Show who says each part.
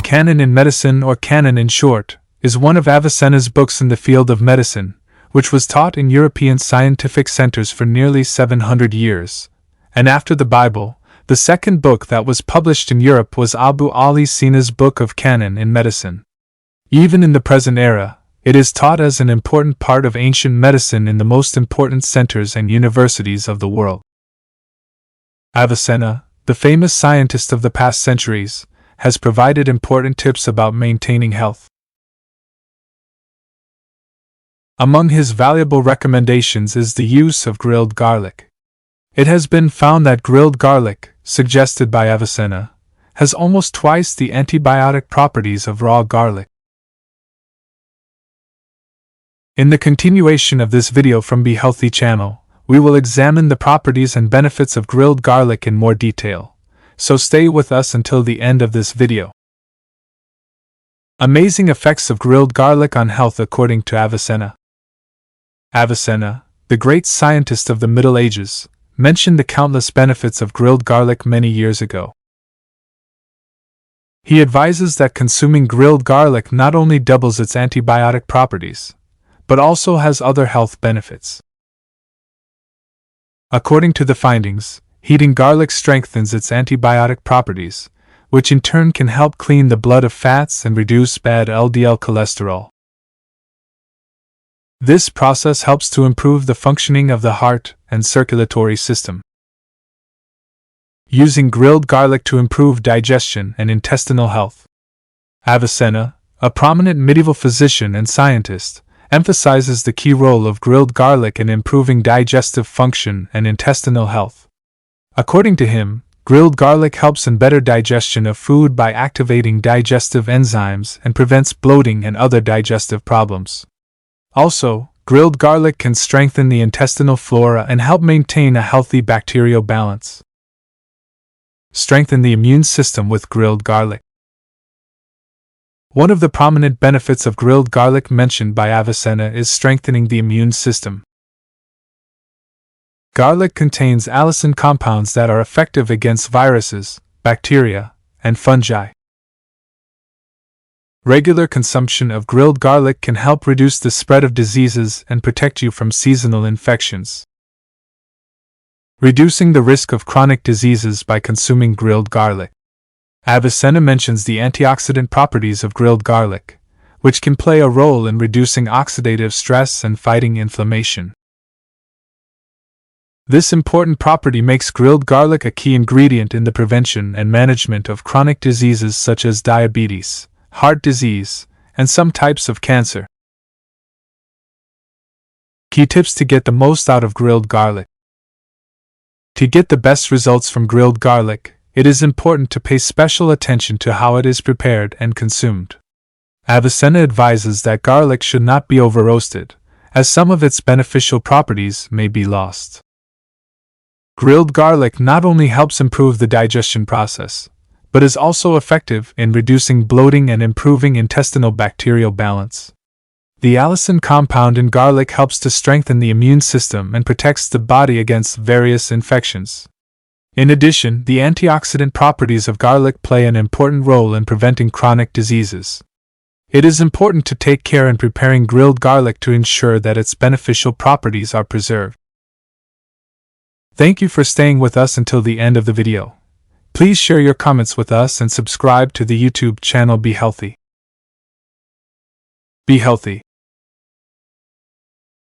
Speaker 1: Canon in Medicine, or Canon in short, is one of Avicenna's books in the field of medicine, which was taught in European scientific centers for nearly 700 years. And after the Bible, the second book that was published in Europe was Avicenna's Book of Canon in Medicine. Even in the present era, it is taught as an important part of ancient medicine in the most important centers and universities of the world. Avicenna, the famous scientist of the past centuries, has provided important tips about maintaining health. Among his valuable recommendations is the use of grilled garlic. It has been found that grilled garlic, suggested by Avicenna, has almost twice the antibiotic properties of raw garlic. In the continuation of this video from Be Healthy channel, we will examine the properties and benefits of grilled garlic in more detail, so stay with us until the end of this video. Amazing effects of grilled garlic on health according to Avicenna. Avicenna, the great scientist of the Middle Ages, mentioned the countless benefits of grilled garlic many years ago. He advises that consuming grilled garlic not only doubles its antibiotic properties, but also has other health benefits. According to the findings, heating garlic strengthens its antibiotic properties, which in turn can help clean the blood of fats and reduce bad LDL cholesterol. This process helps to improve the functioning of the heart and circulatory system. Using grilled garlic to improve digestion and intestinal health. Avicenna, a prominent medieval physician and scientist, emphasizes the key role of grilled garlic in improving digestive function and intestinal health. According to him, grilled garlic helps in better digestion of food by activating digestive enzymes and prevents bloating and other digestive problems. Also, grilled garlic can strengthen the intestinal flora and help maintain a healthy bacterial balance. Strengthen the immune system with grilled garlic. One of the prominent benefits of grilled garlic mentioned by Avicenna is strengthening the immune system. Garlic contains allicin compounds that are effective against viruses, bacteria, and fungi. Regular consumption of grilled garlic can help reduce the spread of diseases and protect you from seasonal infections. Reducing the risk of chronic diseases by consuming grilled garlic. Avicenna mentions the antioxidant properties of grilled garlic, which can play a role in reducing oxidative stress and fighting inflammation. This important property makes grilled garlic a key ingredient in the prevention and management of chronic diseases such as diabetes, heart disease, and some types of cancer. Key tips to get the most out of grilled garlic. To get the best results from grilled garlic, it is important to pay special attention to how it is prepared and consumed. Avicenna advises that garlic should not be over-roasted, as some of its beneficial properties may be lost. Grilled garlic not only helps improve the digestion process, but is also effective in reducing bloating and improving intestinal bacterial balance. The allicin compound in garlic helps to strengthen the immune system and protects the body against various infections. In addition, the antioxidant properties of garlic play an important role in preventing chronic diseases. It is important to take care in preparing grilled garlic to ensure that its beneficial properties are preserved. Thank you for staying with us until the end of the video. Please share your comments with us and subscribe to the YouTube channel Be Healthy. Be healthy.